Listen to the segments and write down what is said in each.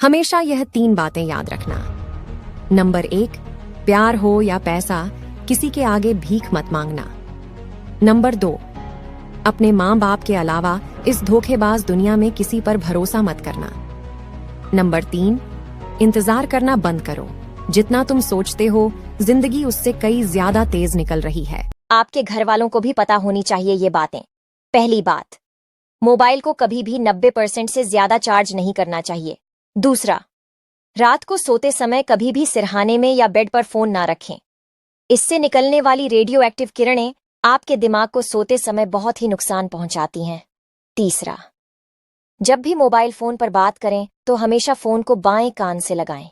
हमेशा यह 3 बातें याद रखना। नंबर 1, प्यार हो या पैसा, किसी के आगे भीख मत मांगना। नंबर 2, अपने माँ बाप के अलावा इस धोखेबाज दुनिया में किसी पर भरोसा मत करना। नंबर 3, इंतजार करना बंद करो। जितना तुम सोचते हो, जिंदगी उससे कई ज्यादा तेज निकल रही है। आपके घर वालों को भी पता होनी चाहिए ये बातें। पहली बात, मोबाइल को कभी भी 90% से ज्यादा चार्ज नहीं करना चाहिए। दूसरा, रात को सोते समय कभी भी सिरहाने में या बेड पर फोन ना रखें। इससे निकलने वाली रेडियो एक्टिव किरणें आपके दिमाग को सोते समय बहुत ही नुकसान पहुंचाती हैं। तीसरा, जब भी मोबाइल फोन पर बात करें तो हमेशा फोन को बाएं कान से लगाएं।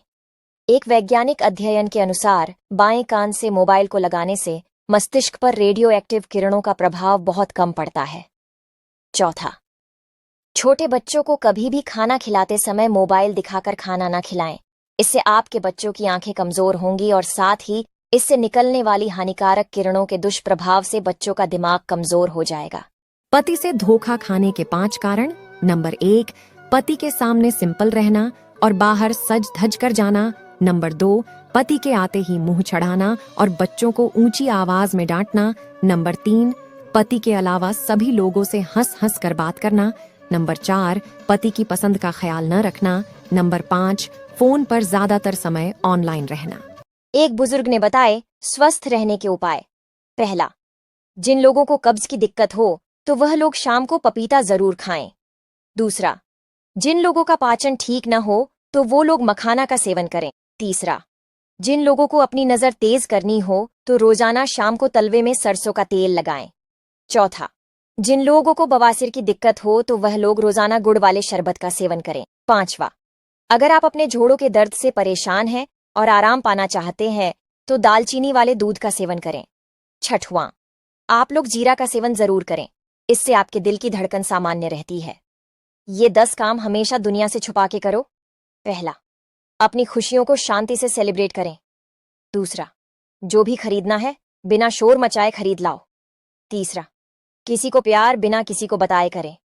एक वैज्ञानिक अध्ययन के अनुसार बाएं कान से मोबाइल को लगाने से मस्तिष्क पर रेडियो एक्टिव किरणों का प्रभाव बहुत कम पड़ता है। चौथा, छोटे बच्चों को कभी भी खाना खिलाते समय मोबाइल दिखाकर खाना ना खिलाएं। इससे आपके बच्चों की आंखें कमजोर होंगी और साथ ही इससे निकलने वाली हानिकारक किरणों के दुष्प्रभाव से बच्चों का दिमाग कमजोर हो जाएगा। पति से धोखा खाने के 5 कारण। नंबर 1, पति के सामने सिंपल रहना और बाहर सज धज कर जाना। नंबर 2, पति के आते ही मुंह चढ़ाना और बच्चों को ऊंची आवाज में डांटना। नंबर 3, पति के अलावा सभी लोगों से हंस हंस कर बात करना। नंबर 4, पति की पसंद का ख्याल न रखना। नंबर 5, फोन पर ज्यादातर समय ऑनलाइन रहना। एक बुजुर्ग ने बताए स्वस्थ रहने के उपाय। पहला, जिन लोगों को कब्ज की दिक्कत हो तो वह लोग शाम को पपीता जरूर खाएं। दूसरा, जिन लोगों का पाचन ठीक न हो तो वो लोग मखाना का सेवन करें। तीसरा, जिन लोगों को अपनी नजर तेज करनी हो तो रोजाना शाम को तलवे में सरसों का तेल लगाएं। चौथा, जिन लोगों को बवासीर की दिक्कत हो तो वह लोग रोजाना गुड़ वाले शरबत का सेवन करें। पांचवा, अगर आप अपने जोड़ों के दर्द से परेशान हैं और आराम पाना चाहते हैं तो दालचीनी वाले दूध का सेवन करें। छठवां, आप लोग जीरा का सेवन जरूर करें। इससे आपके दिल की धड़कन सामान्य रहती है। ये 10 काम हमेशा दुनिया से छुपा के करो। पहला, अपनी खुशियों को शांति से सेलिब्रेट करें। दूसरा, जो भी खरीदना है बिना शोर मचाए खरीद लाओ। तीसरा, किसी को प्यार बिना किसी को बताए करें।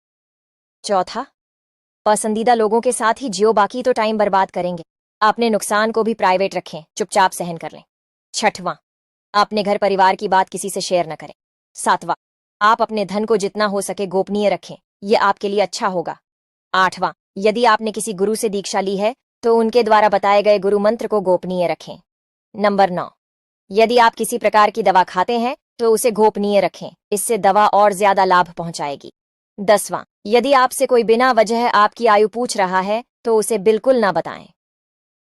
चौथा, पसंदीदा लोगों के साथ ही जियो, बाकी तो टाइम बर्बाद करेंगे। अपने नुकसान को भी प्राइवेट रखें, चुपचाप सहन कर लें। छठवां, अपने घर परिवार की बात किसी से शेयर न करें। सातवां, आप अपने धन को जितना हो सके गोपनीय रखें, यह आपके लिए अच्छा होगा। आठवां, यदि आपने किसी गुरु से दीक्षा ली है तो उनके द्वारा बताए गए गुरु मंत्र को गोपनीय रखें। नंबर 9, यदि आप किसी प्रकार की दवा खाते हैं तो उसे गोपनीय रखें, इससे दवा और ज्यादा लाभ पहुंचाएगी। 10वां, यदि आपसे कोई बिना वजह आपकी आयु पूछ रहा है तो उसे बिल्कुल ना बताएं।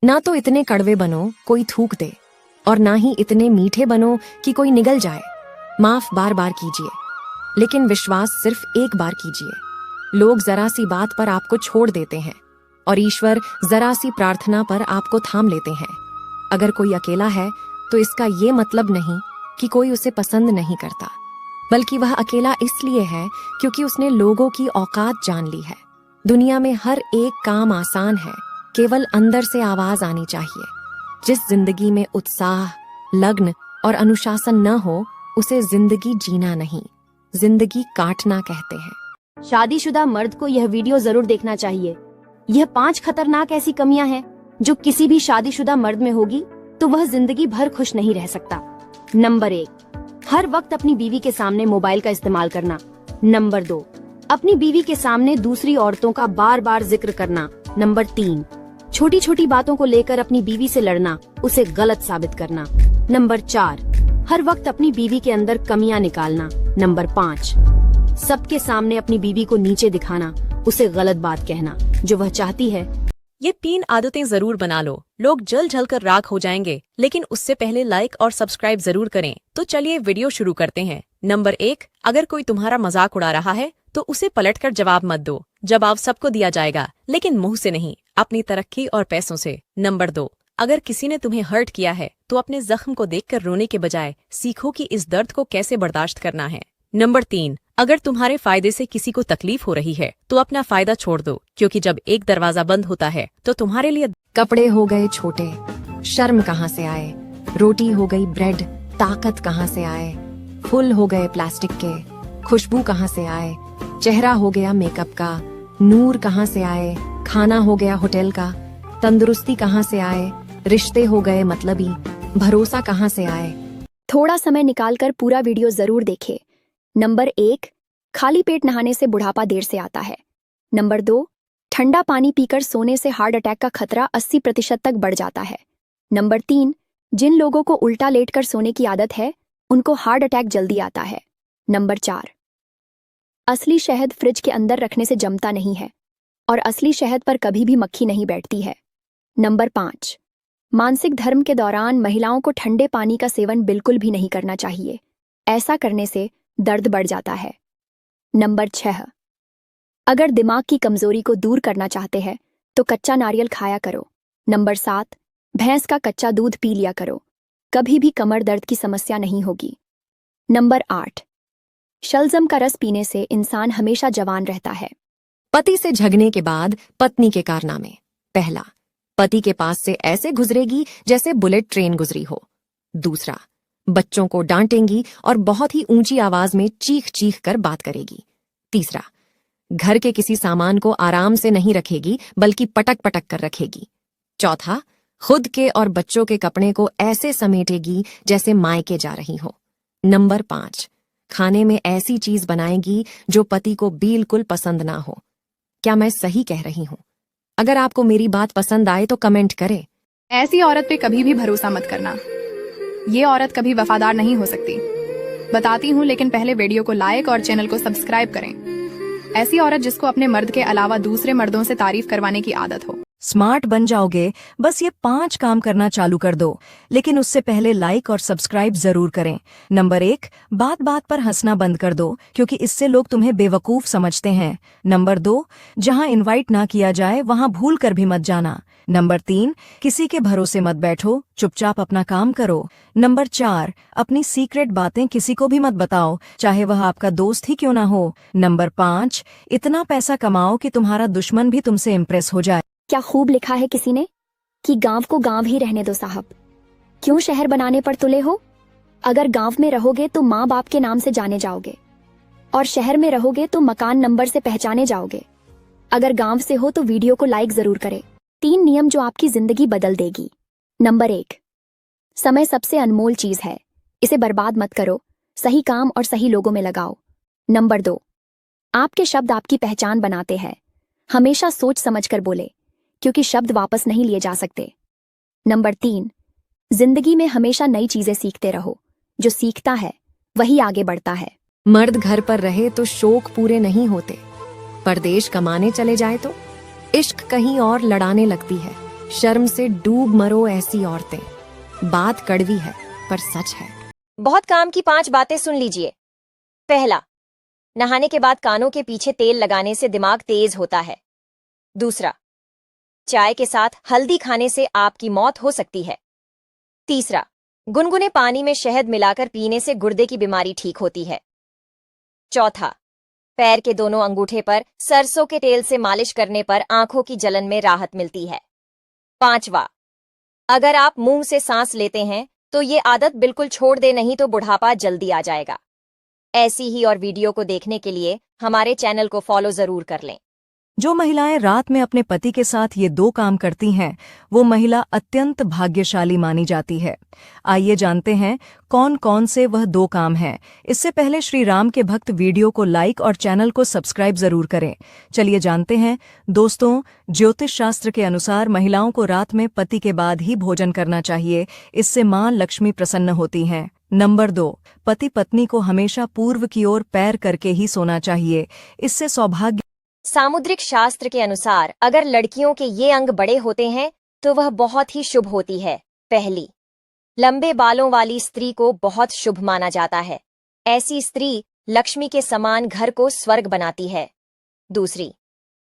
ना तो इतने कड़वे बनो कोई थूक दे और ना ही इतने मीठे बनो कि कोई निगल जाए। माफ बार बार कीजिए, लेकिन विश्वास सिर्फ एक बार कीजिए। लोग जरा सी बात पर आपको छोड़ देते हैं और ईश्वर जरा सी प्रार्थना पर आपको थाम लेते हैं। अगर कोई अकेला है तो इसका ये मतलब नहीं कि कोई उसे पसंद नहीं करता, बल्कि वह अकेला इसलिए है क्योंकि उसने लोगों की औकात जान ली है। दुनिया में हर एक काम आसान है, केवल अंदर से आवाज आनी चाहिए। जिस जिंदगी में उत्साह, लग्न और अनुशासन न हो उसे जिंदगी जीना नहीं, जिंदगी काटना कहते हैं। शादीशुदा मर्द को यह वीडियो जरूर देखना चाहिए। यह 5 खतरनाक ऐसी कमियां हैं जो किसी भी शादीशुदा मर्द में होगी तो वह जिंदगी भर खुश नहीं रह सकता। नंबर 1, हर वक्त अपनी बीवी के सामने मोबाइल का इस्तेमाल करना। नंबर 2, अपनी बीवी के सामने दूसरी औरतों का बार बार जिक्र करना। नंबर 3, छोटी छोटी बातों को लेकर अपनी बीवी से लड़ना, उसे गलत साबित करना। नंबर 4, हर वक्त अपनी बीवी के अंदर कमियां निकालना। नंबर 5, सबके सामने अपनी बीवी को नीचे दिखाना, उसे गलत बात कहना जो वह चाहती है। ये 3 आदतें जरूर बना लो। लोग जल जल कर राख हो जाएंगे, लेकिन उससे पहले लाइक और सब्सक्राइब जरूर करें। तो चलिए वीडियो शुरू करते हैं। नंबर 1, अगर कोई तुम्हारा मजाक उड़ा रहा है तो उसे पलटकर जवाब मत दो। जवाब सबको दिया जाएगा, लेकिन मुंह से नहीं, अपनी तरक्की और पैसों से। नंबर 2, अगर किसी ने तुम्हें हर्ट किया है तो अपने जख्म को देखकर रोने के बजाय सीखो कि इस दर्द को कैसे बर्दाश्त करना है। नंबर 3, अगर तुम्हारे फायदे से किसी को तकलीफ हो रही है तो अपना फायदा छोड़ दो, क्योंकि जब एक दरवाजा बंद होता है तो तुम्हारे लिए कपड़े हो गए छोटे, शर्म कहाँ से आए। रोटी हो गई ब्रेड, ताकत कहाँ से आए। फूल हो गए प्लास्टिक के, खुशबू कहाँ से आए। चेहरा हो गया मेकअप का, नूर कहाँ से आए। खाना हो गया होटल का, तंदुरुस्ती कहाँ से आए, रिश्ते हो गए मतलबी, भरोसा कहाँ से आए। थोड़ा समय निकालकर पूरा वीडियो जरूर देखें। नंबर 1, खाली पेट नहाने से बुढ़ापा देर से आता है। नंबर 2, ठंडा पानी पीकर सोने से हार्ट अटैक का खतरा 80% तक बढ़ जाता है। नंबर 3, जिन लोगों को उल्टा लेटकर सोने की आदत है उनको हार्ट अटैक जल्दी आता है। नंबर 4, असली शहद फ्रिज के अंदर रखने से जमता नहीं है और असली शहद पर कभी भी मक्खी नहीं बैठती है। नंबर 5, मासिक धर्म के दौरान महिलाओं को ठंडे पानी का सेवन बिल्कुल भी नहीं करना चाहिए, ऐसा करने से दर्द बढ़ जाता है। नंबर 6, अगर दिमाग की कमजोरी को दूर करना चाहते हैं तो कच्चा नारियल खाया करो। नंबर 7, भैंस का कच्चा दूध पी लिया करो, कभी भी कमर दर्द की समस्या नहीं होगी। नंबर 8, शलजम का रस पीने से इंसान हमेशा जवान रहता है। पति से झगड़ने के बाद पत्नी के कारनामे। पहला, पति के पास से ऐसे गुजरेगी जैसे बुलेट ट्रेन गुजरी हो। दूसरा, बच्चों को डांटेंगी और बहुत ही ऊंची आवाज में चीख चीख कर बात करेगी। तीसरा, घर के किसी सामान को आराम से नहीं रखेगी बल्कि पटक पटक कर रखेगी। चौथा, खुद के और बच्चों के कपड़े को ऐसे समेटेगी जैसे मायके जा रही हो। नंबर 5, खाने में ऐसी चीज बनाएगी जो पति को बिल्कुल पसंद ना हो। क्या मैं सही कह रही हूं? अगर आपको मेरी बात पसंद आए तो कमेंट करें। ऐसी औरत पे कभी भी भरोसा मत करना। ये औरत कभी वफादार नहीं हो सकती। बताती हूँ, लेकिन पहले वीडियो को लाइक और चैनल को सब्सक्राइब करें। ऐसी औरत जिसको अपने मर्द के अलावा दूसरे मर्दों से तारीफ करवाने की आदत हो। स्मार्ट बन जाओगे, बस ये 5 काम करना चालू कर दो, लेकिन उससे पहले लाइक और सब्सक्राइब जरूर करें। नंबर 1, बात बात पर हंसना बंद कर दो, क्योंकि इससे लोग तुम्हें बेवकूफ समझते हैं। नंबर 2, जहां इनवाइट ना किया जाए वहां भूल कर भी मत जाना। नंबर 3, किसी के भरोसे मत बैठो, चुपचाप अपना काम करो। नंबर 4, अपनी सीक्रेट बातें किसी को भी मत बताओ, चाहे वह आपका दोस्त ही क्यों ना हो। नंबर 5, इतना पैसा कमाओ कि तुम्हारा दुश्मन भी तुमसे इम्प्रेस हो जाए। क्या खूब लिखा है किसी ने कि गांव को गांव ही रहने दो साहब, क्यों शहर बनाने पर तुले हो। अगर गांव में रहोगे तो माँ बाप के नाम से जाने जाओगे और शहर में रहोगे तो मकान नंबर से पहचाने जाओगे। अगर गांव से हो तो वीडियो को लाइक जरूर करें। 3 नियम जो आपकी जिंदगी बदल देगी। नंबर 1, समय सबसे अनमोल चीज है, इसे बर्बाद मत करो, सही काम और सही लोगों में लगाओ। नंबर 2, आपके शब्द आपकी पहचान बनाते हैं, हमेशा सोच समझ कर बोले, क्योंकि शब्द वापस नहीं लिए जा सकते। नंबर 3, जिंदगी में हमेशा नई चीजें सीखते रहो, जो सीखता है वही आगे बढ़ता है। मर्द घर पर रहे तो शौक पूरे नहीं होते, परदेश कमाने चले जाए तो इश्क कहीं और लड़ाने लगती है। शर्म से डूब मरो ऐसी औरतें। बात कड़वी है पर सच है। बहुत काम की 5 बातें सुन लीजिए। पहला, नहाने के बाद कानों के पीछे तेल लगाने से दिमाग तेज होता है। दूसरा, चाय के साथ हल्दी खाने से आपकी मौत हो सकती है। तीसरा, गुनगुने पानी में शहद मिलाकर पीने से गुर्दे की बीमारी ठीक होती है। चौथा, पैर के दोनों अंगूठे पर सरसों के तेल से मालिश करने पर आंखों की जलन में राहत मिलती है। 5वां, अगर आप मुंह से सांस लेते हैं तो ये आदत बिल्कुल छोड़ दे, नहीं तो बुढ़ापा जल्दी आ जाएगा। ऐसी ही और वीडियो को देखने के लिए हमारे चैनल को फॉलो जरूर कर लें। जो महिलाएं रात में अपने पति के साथ ये 2 काम करती हैं, वो महिला अत्यंत भाग्यशाली मानी जाती है। आइए जानते हैं कौन कौन से वह 2 काम हैं। इससे पहले श्री राम के भक्त वीडियो को लाइक और चैनल को सब्सक्राइब जरूर करें। चलिए जानते हैं। दोस्तों, ज्योतिष शास्त्र के अनुसार महिलाओं को रात में पति के बाद ही भोजन करना चाहिए, इससे मां लक्ष्मी प्रसन्न होती हैं। नंबर 2, पति पत्नी को हमेशा पूर्व की ओर पैर करके ही सोना चाहिए, इससे सौभाग्य। सामुद्रिक शास्त्र के अनुसार अगर लड़कियों के ये अंग बड़े होते हैं तो वह बहुत ही शुभ होती है। पहली, लंबे बालों वाली स्त्री को बहुत शुभ माना जाता है। ऐसी स्त्री लक्ष्मी के समान घर को स्वर्ग बनाती है। दूसरी,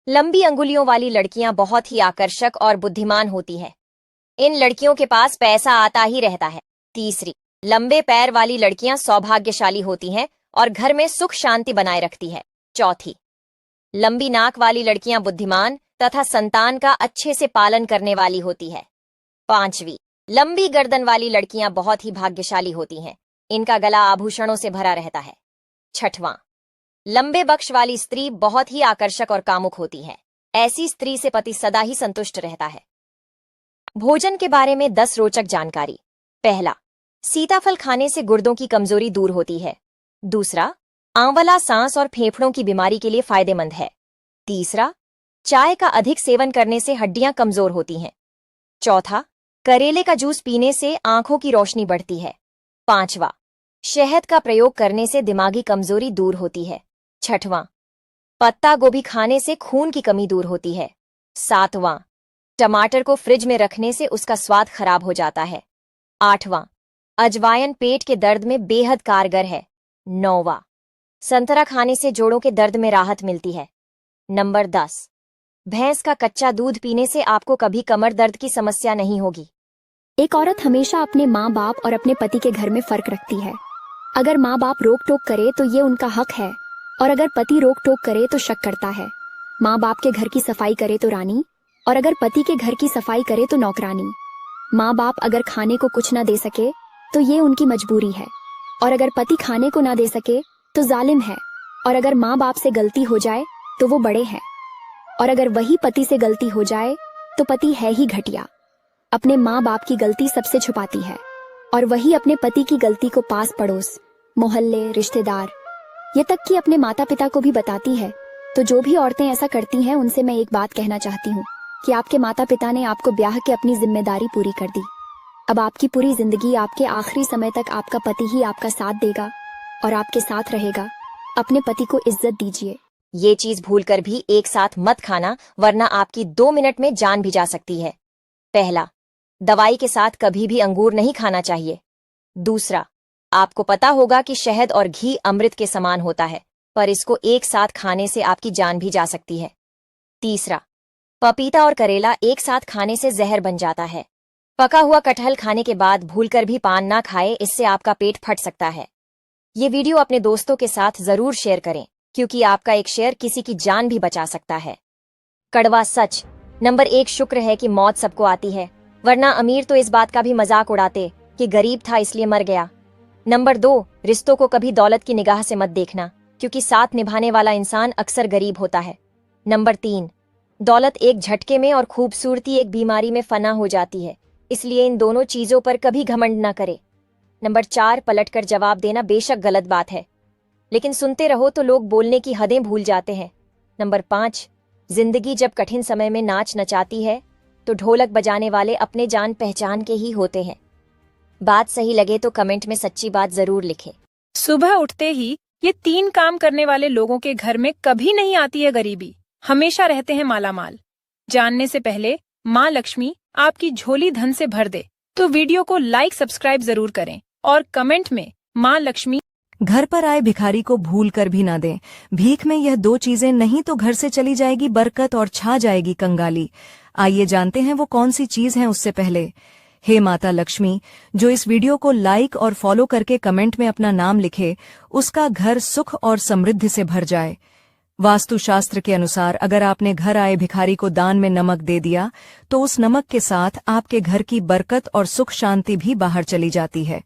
लंबी अंगुलियों वाली लड़कियां बहुत ही आकर्षक और बुद्धिमान होती है। इन लड़कियों के पास पैसा आता ही रहता है। तीसरी, लंबे पैर वाली लड़कियां सौभाग्यशाली होती हैं और घर में सुख शांति बनाए रखती है। चौथी, लंबी नाक वाली लड़कियां बुद्धिमान तथा संतान का अच्छे से पालन करने वाली होती है। 5वीं, लंबी गर्दन वाली लड़कियां बहुत ही भाग्यशाली होती हैं, इनका गला आभूषणों से भरा रहता है। 6वां, लंबे बक्ष वाली स्त्री बहुत ही आकर्षक और कामुक होती है। ऐसी स्त्री से पति सदा ही संतुष्ट रहता है। भोजन के बारे में 10 रोचक जानकारी। पहला, सीताफल खाने से गुर्दों की कमजोरी दूर होती है। दूसरा, आंवला सांस और फेफड़ों की बीमारी के लिए फायदेमंद है। तीसरा, चाय का अधिक सेवन करने से हड्डियां कमजोर होती हैं। चौथा, करेले का जूस पीने से आंखों की रोशनी बढ़ती है। पांचवा, शहद का प्रयोग करने से दिमागी कमजोरी दूर होती है। छठवां, पत्ता गोभी खाने से खून की कमी दूर होती है। सातवां, टमाटर को फ्रिज में रखने से उसका स्वाद खराब हो जाता है। आठवां, अजवायन पेट के दर्द में बेहद कारगर है। नौवां, संतरा खाने से जोड़ों के दर्द में राहत मिलती है। नंबर 10, भैंस का कच्चा दूध पीने से आपको कभी कमर दर्द की समस्या नहीं होगी। एक औरत हमेशा अपने माँ बाप और अपने पति के घर में फर्क रखती है। अगर माँ बाप रोक टोक करे तो ये उनका हक है, और अगर पति रोक टोक करे तो शक करता है। माँ बाप के घर की सफाई करे तो रानी, और अगर पति के घर की सफाई करे तो नौकरानी। माँ बाप अगर खाने को कुछ ना दे सके तो ये उनकी मजबूरी है, और अगर पति खाने को ना दे सके तो जालिम है, और अगर माँ बाप से गलती हो जाए तो वो बड़े हैं, और अगर वही पति से गलती हो जाए तो पति है ही घटिया। अपने माँ बाप की गलती सबसे छुपाती है, और वही अपने पति की गलती को पास पड़ोस, मोहल्ले, रिश्तेदार, ये तक कि अपने माता पिता को भी बताती है। तो जो भी औरतें ऐसा करती हैं उनसे मैं एक बात कहना चाहती हूँ कि आपके माता पिता ने आपको ब्याह के अपनी जिम्मेदारी पूरी कर दी। अब आपकी पूरी जिंदगी, आपके आखिरी समय तक आपका पति ही आपका साथ देगा और आपके साथ रहेगा। अपने पति को इज्जत दीजिए। ये चीज भूलकर भी एक साथ मत खाना, वरना आपकी 2 मिनट में जान भी जा सकती है। पहला, दवाई के साथ कभी भी अंगूर नहीं खाना चाहिए। दूसरा, आपको पता होगा कि शहद और घी अमृत के समान होता है, पर इसको एक साथ खाने से आपकी जान भी जा सकती है। तीसरा, पपीता और करेला एक साथ खाने से जहर बन जाता है। पका हुआ कटहल खाने के बाद भूलकर भी पान ना खाए, इससे आपका पेट फट सकता है। ये वीडियो अपने दोस्तों के साथ जरूर शेयर करें, क्योंकि आपका एक शेयर किसी की जान भी बचा सकता है। कड़वा सच। नंबर 1, शुक्र है कि मौत सबको आती है, वरना अमीर तो इस बात का भी मजाक उड़ाते कि गरीब था इसलिए मर गया। नंबर 2, रिश्तों को कभी दौलत की निगाह से मत देखना, क्योंकि साथ निभाने वाला इंसान अक्सर गरीब होता है। नंबर 3, दौलत एक झटके में और खूबसूरती एक बीमारी में फना हो जाती है, इसलिए इन दोनों चीजों पर कभी घमंड न करे। नंबर 4, पलटकर जवाब देना बेशक गलत बात है, लेकिन सुनते रहो तो लोग बोलने की हदें भूल जाते हैं। नंबर 5, जिंदगी जब कठिन समय में नाच नचाती है तो ढोलक बजाने वाले अपने जान पहचान के ही होते हैं। बात सही लगे तो कमेंट में सच्ची बात जरूर लिखें। सुबह उठते ही ये 3 काम करने वाले लोगों के घर में कभी नहीं आती है गरीबी, हमेशा रहते हैं मालामाल। जानने से पहले माँ लक्ष्मी आपकी झोली धन से भर दे, तो वीडियो को लाइक सब्सक्राइब जरूर करें और कमेंट में माँ लक्ष्मी। घर पर आए भिखारी को भूल कर भी ना दें। भीख में यह 2 चीजें नहीं तो घर से चली जाएगी बरकत और छा जाएगी कंगाली। आइए जानते हैं वो कौन सी चीज है। उससे पहले, हे माता लक्ष्मी, जो इस वीडियो को लाइक और फॉलो करके कमेंट में अपना नाम लिखे, उसका घर सुख और समृद्धि से भर जाए। वास्तुशास्त्र के अनुसार अगर आपने घर आए भिखारी को दान में नमक दे दिया तो उस नमक के साथ आपके घर की बरकत और सुख शांति भी बाहर चली जाती है।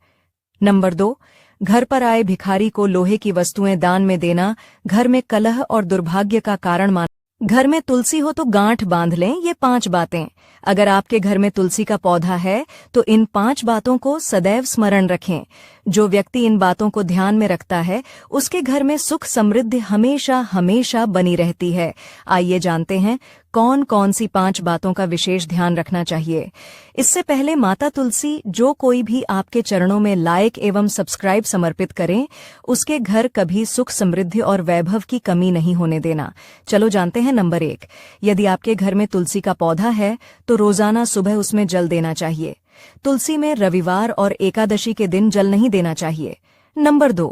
नंबर 2, घर पर आए भिखारी को लोहे की वस्तुएं दान में देना घर में कलह और दुर्भाग्य का कारण मान। घर में तुलसी हो तो गांठ बांध लें। ये 5 बातें। अगर आपके घर में तुलसी का पौधा है तो इन 5 बातों को सदैव स्मरण रखें। जो व्यक्ति इन बातों को ध्यान में रखता है उसके घर में सुख समृद्धि हमेशा हमेशा बनी रहती है। आइए जानते हैं कौन कौन सी 5 बातों का विशेष ध्यान रखना चाहिए। इससे पहले माता तुलसी जो कोई भी आपके चरणों में लाइक एवं सब्सक्राइब समर्पित करें, उसके घर कभी सुख समृद्धि और वैभव की कमी नहीं होने देना। चलो जानते हैं। नंबर 1, यदि आपके घर में तुलसी का पौधा है तो रोजाना सुबह उसमें जल देना चाहिए। तुलसी में रविवार और एकादशी के दिन जल नहीं देना चाहिए। नंबर 2,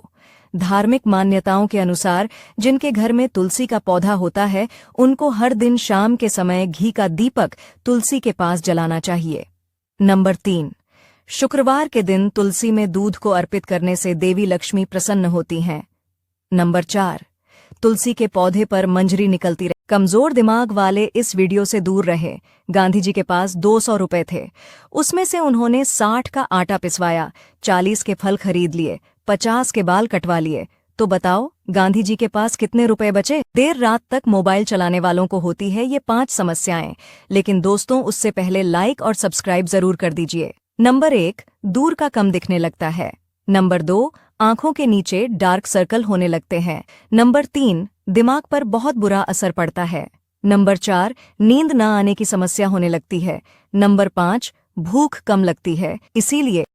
धार्मिक मान्यताओं के अनुसार जिनके घर में तुलसी का पौधा होता है उनको हर दिन शाम के समय घी का दीपक तुलसी के पास जलाना चाहिए। नंबर 3, शुक्रवार के दिन तुलसी में दूध को अर्पित करने से देवी लक्ष्मी प्रसन्न होती हैं। नंबर 4, तुलसी के पौधे पर मंजरी निकलती रहे। कमजोर दिमाग वाले इस वीडियो से दूर रहे। गांधी जी के पास 200 रुपए थे, उसमें से उन्होंने 60 का आटा पिसवाया, 40 के फल खरीद लिए, 50 के बाल कटवा लिए, तो बताओ गांधी जी के पास कितने रुपए बचे? देर रात तक मोबाइल चलाने वालों को होती है ये 5 समस्याएं, लेकिन दोस्तों उससे पहले लाइक और सब्सक्राइब जरूर कर दीजिए। नंबर 1, दूर का कम दिखने लगता है। नंबर 2, आंखों के नीचे डार्क सर्कल होने लगते हैं। नंबर 3, दिमाग पर बहुत बुरा असर पड़ता है। नंबर 4, नींद न आने की समस्या होने लगती है। नंबर 5, भूख कम लगती है। इसीलिए